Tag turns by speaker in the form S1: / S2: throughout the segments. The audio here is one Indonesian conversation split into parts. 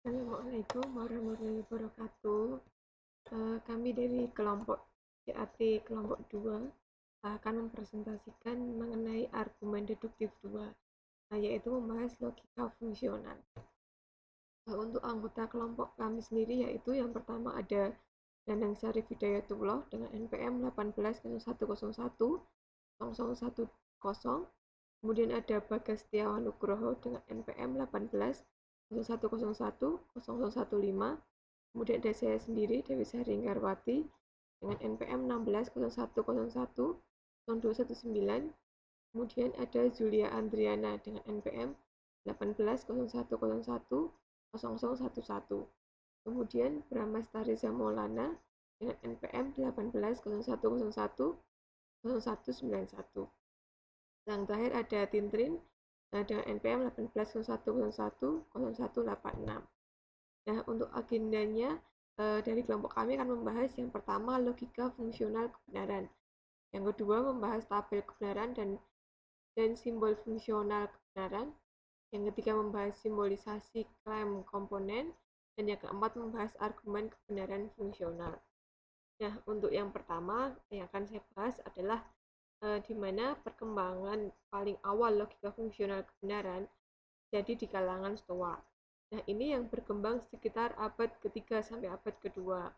S1: Assalamualaikum warahmatullahi wabarakatuh. Kami dari kelompok CAT kelompok 2 akan mempresentasikan mengenai argumen deduktif 2, yaitu membahas logika fungsional. Untuk anggota kelompok kami sendiri yaitu yang pertama ada Danang Syarif Hidayatullah dengan NPM 18.101.010. Kemudian ada Bagas Setiawan Nugroho dengan NPM 18.101.015. Kemudian ada saya sendiri Dewi Sari Inggarwati dengan NPM 16.01.01.219. Kemudian ada Julia Andriana dengan NPM 18.01.01.011. Kemudian Brahmastari Zamolana dengan NPM 18.01.01.0191. Yang terakhir ada Tintrin dengan NPM 18.01.01.0186. Nah, untuk agendanya dari kelompok kami akan membahas yang pertama logika fungsional kebenaran. Yang kedua membahas tabel kebenaran dan simbol fungsional kebenaran. Yang ketiga membahas simbolisasi klaim komponen. Dan yang keempat membahas argumen kebenaran fungsional. Nah, untuk yang pertama yang akan saya bahas adalah di mana perkembangan paling awal logika fungsional kebenaran jadi di kalangan Stoa. Nah, ini yang berkembang sekitar abad ketiga sampai abad kedua.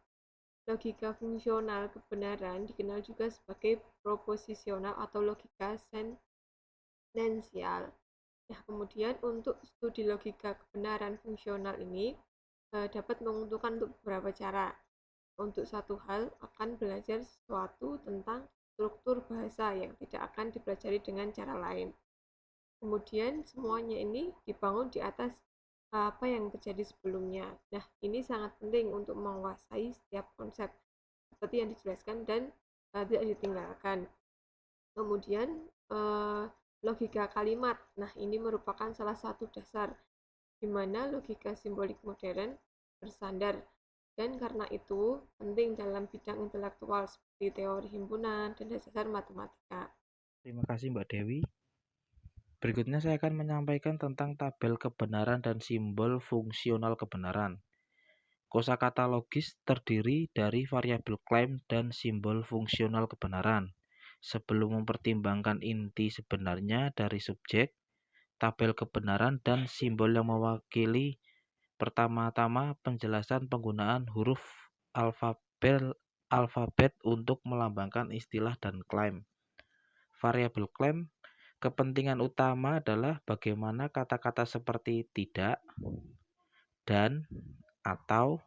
S1: Logika fungsional kebenaran dikenal juga sebagai proposisional atau logika sentensial. Nah, kemudian untuk studi logika kebenaran fungsional ini dapat menguntungkan untuk beberapa cara. Untuk satu hal, akan belajar sesuatu tentang struktur bahasa yang tidak akan dipelajari dengan cara lain. Kemudian semuanya ini dibangun di atas apa yang terjadi sebelumnya. Nah, ini sangat penting untuk menguasai setiap konsep seperti yang dijelaskan dan tidak ditinggalkan. Kemudian logika kalimat. Nah, ini merupakan salah satu dasar di mana logika simbolik modern bersandar, dan karena itu penting dalam bidang intelektual seperti teori himpunan dan dasar matematika.
S2: Terima kasih Mbak Dewi. Berikutnya saya akan menyampaikan tentang tabel kebenaran dan simbol fungsional kebenaran. Kosakata logis terdiri dari variabel klaim dan simbol fungsional kebenaran. Sebelum mempertimbangkan inti sebenarnya dari subjek, tabel kebenaran dan simbol yang mewakili pertama-tama penjelasan penggunaan huruf alfabet untuk melambangkan istilah dan klaim. Variabel klaim kepentingan utama adalah bagaimana kata-kata seperti tidak, dan, atau,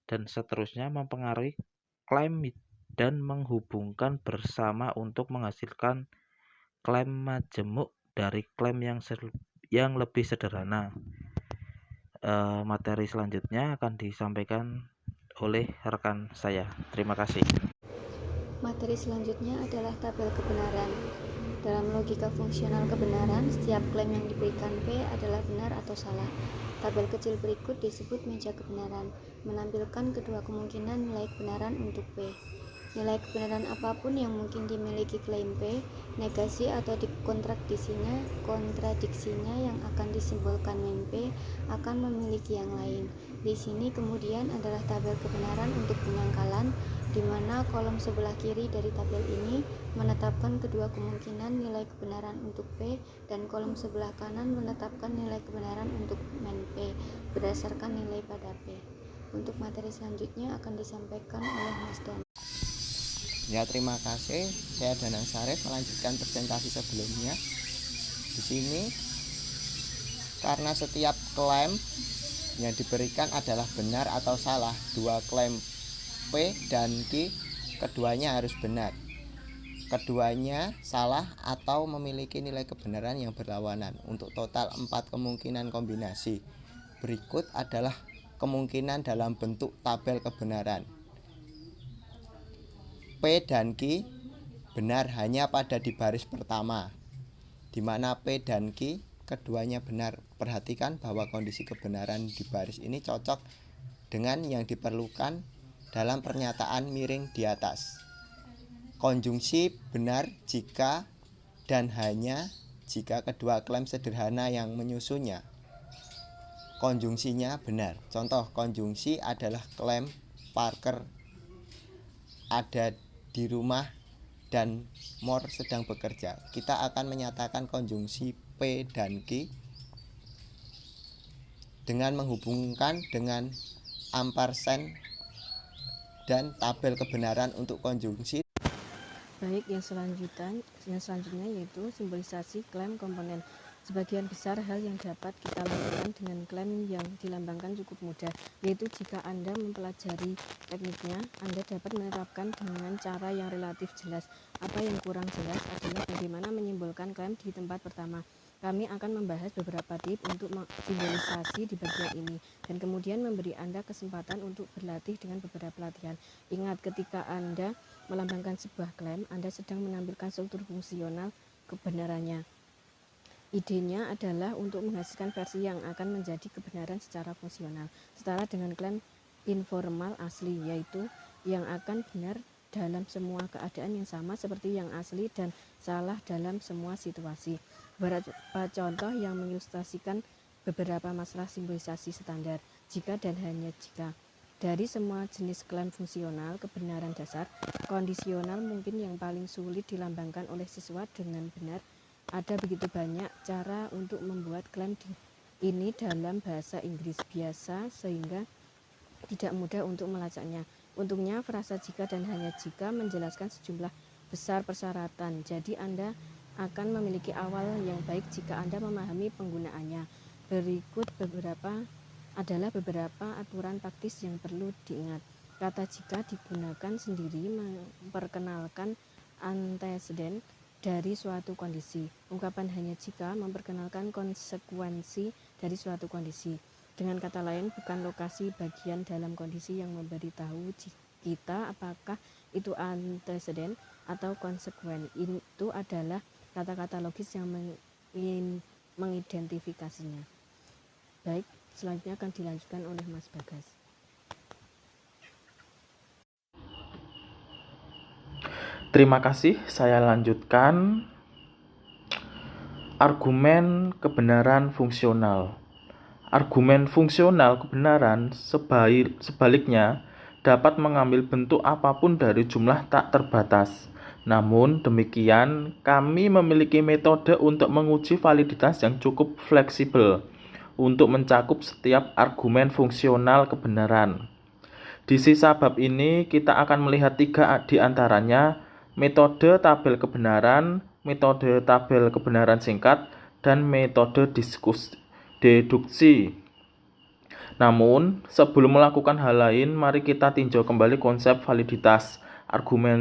S2: dan seterusnya mempengaruhi klaim dan menghubungkan bersama untuk menghasilkan klaim majemuk dari klaim yang lebih sederhana. Materi selanjutnya akan disampaikan oleh rekan saya. Terima kasih.
S3: Materi selanjutnya adalah tabel kebenaran. Dalam logika fungsional kebenaran, setiap klaim yang diberikan P adalah benar atau salah. Tabel kecil berikut disebut meja kebenaran, menampilkan kedua kemungkinan nilai kebenaran untuk P. Nilai kebenaran apapun yang mungkin dimiliki klaim P, negasi atau kontradiksinya yang akan disimbolkan min P akan memiliki yang lain. Di sini kemudian adalah tabel kebenaran untuk penyangkalan, di mana kolom sebelah kiri dari tabel ini menetapkan kedua kemungkinan nilai kebenaran untuk P dan kolom sebelah kanan menetapkan nilai kebenaran untuk min P berdasarkan nilai pada P. Untuk materi selanjutnya akan disampaikan oleh Mas Dan.
S4: Ya, terima kasih. Saya Danang Syarif melanjutkan presentasi sebelumnya. Di sini karena setiap klaim yang diberikan adalah benar atau salah, dua klaim P dan Q keduanya harus benar. Keduanya salah atau memiliki nilai kebenaran yang berlawanan untuk total 4 kemungkinan kombinasi. Berikut adalah kemungkinan dalam bentuk tabel kebenaran. P dan Q benar hanya pada di baris pertama, di mana P dan Q keduanya benar. Perhatikan bahwa kondisi kebenaran di baris ini cocok dengan yang diperlukan dalam pernyataan miring di atas. Konjungsi benar jika dan hanya jika kedua klaim sederhana yang menyusunnya konjungsinya benar. Contoh konjungsi adalah klaim Parker ada di rumah dan Moore sedang bekerja. Kita akan menyatakan konjungsi P dan Q dengan menghubungkan dengan ampersand dan tabel kebenaran untuk konjungsi.
S5: Baik, yang selanjutnya yaitu simbolisasi klaim komponen. Sebagian besar hal yang dapat kita lakukan dengan klaim yang dilambangkan cukup mudah, yaitu jika Anda mempelajari tekniknya, Anda dapat menerapkan dengan cara yang relatif jelas. Apa yang kurang jelas adalah bagaimana menyimbolkan klaim di tempat pertama. Kami akan membahas beberapa tips untuk simbolisasi di bagian ini, dan kemudian memberi Anda kesempatan untuk berlatih dengan beberapa latihan. Ingat, ketika Anda melambangkan sebuah klaim, Anda sedang menampilkan struktur fungsional kebenarannya. Idenya adalah untuk menghasilkan versi yang akan menjadi kebenaran secara fungsional, setara dengan klaim informal asli, yaitu yang akan benar dalam semua keadaan yang sama seperti yang asli dan salah dalam semua situasi. Beberapa contoh yang mengilustrasikan beberapa masalah simbolisasi standar, jika dan hanya jika. Dari semua jenis klaim fungsional kebenaran dasar, kondisional mungkin yang paling sulit dilambangkan oleh siswa dengan benar. Ada begitu banyak cara untuk membuat klaim ini dalam bahasa Inggris biasa sehingga tidak mudah untuk melacaknya. Untungnya, frasa jika dan hanya jika menjelaskan sejumlah besar persyaratan, jadi Anda akan memiliki awal yang baik jika Anda memahami penggunaannya. Berikut beberapa aturan praktis yang perlu diingat. Kata jika digunakan sendiri memperkenalkan anteseden dari suatu kondisi. Ungkapan hanya jika memperkenalkan konsekuensi dari suatu kondisi. Dengan kata lain, bukan lokasi bagian dalam kondisi yang memberitahu kita apakah itu anteseden atau konsekuen. Itu adalah kata-kata logis yang mengidentifikasinya. Baik, selanjutnya akan dilanjutkan oleh Mas Bagas.
S2: Terima kasih, saya lanjutkan argumen kebenaran fungsional. Argumen fungsional kebenaran sebaliknya dapat mengambil bentuk apapun dari jumlah tak terbatas. Namun demikian, kami memiliki metode untuk menguji validitas yang cukup fleksibel untuk mencakup setiap argumen fungsional kebenaran. Di sisa bab ini, kita akan melihat 3 di antaranya: metode tabel kebenaran, metode tabel kebenaran singkat, dan metode deduksi. Namun, sebelum melakukan hal lain, mari kita tinjau kembali konsep validitas. Argumen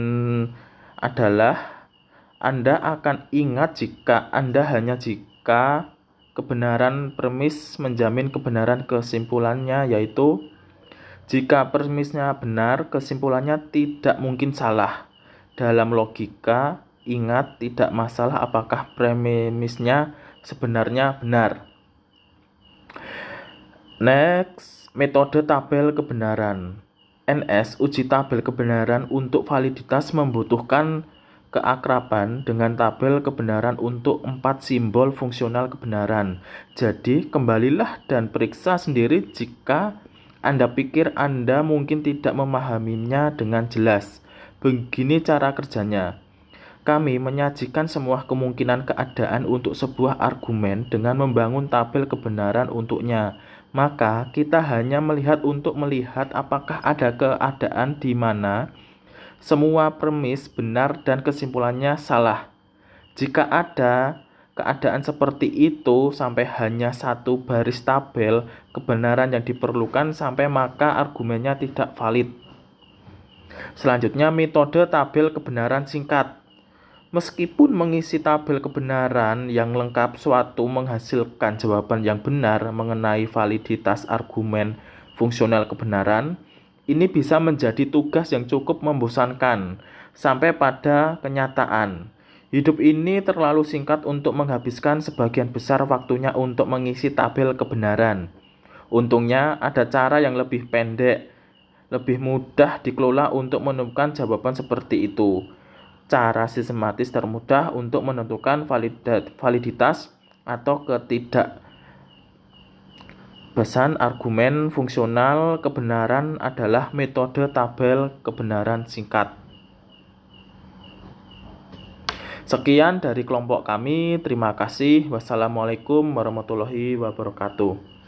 S2: adalah Anda akan ingat jika kebenaran premis menjamin kebenaran kesimpulannya, yaitu jika premisnya benar, kesimpulannya tidak mungkin salah. Dalam logika, ingat, tidak masalah apakah premisnya sebenarnya benar. Next, metode tabel kebenaran. NS, uji tabel kebenaran untuk validitas membutuhkan keakraban dengan tabel kebenaran untuk 4 simbol fungsional kebenaran. Jadi, kembalilah dan periksa sendiri jika Anda pikir Anda mungkin tidak memahaminya dengan jelas. Begini cara kerjanya. Kami menyajikan semua kemungkinan keadaan untuk sebuah argumen dengan membangun tabel kebenaran untuknya. Maka kita hanya melihat apakah ada keadaan di mana semua premis benar dan kesimpulannya salah. Jika ada keadaan seperti itu sampai hanya 1 baris tabel kebenaran yang diperlukan maka argumennya tidak valid. Selanjutnya, metode tabel kebenaran singkat. Meskipun mengisi tabel kebenaran yang lengkap suatu menghasilkan jawaban yang benar mengenai validitas argumen fungsional kebenaran, ini bisa menjadi tugas yang cukup membosankan sampai pada kenyataan. Hidup ini terlalu singkat untuk menghabiskan sebagian besar waktunya untuk mengisi tabel kebenaran. Untungnya ada cara yang lebih pendek, lebih mudah dikelola untuk menemukan jawaban seperti itu. Cara sistematis termudah untuk menentukan validitas atau Pesan argumen fungsional kebenaran adalah metode tabel kebenaran singkat. Sekian dari kelompok kami. Terima kasih. Wassalamualaikum warahmatullahi wabarakatuh.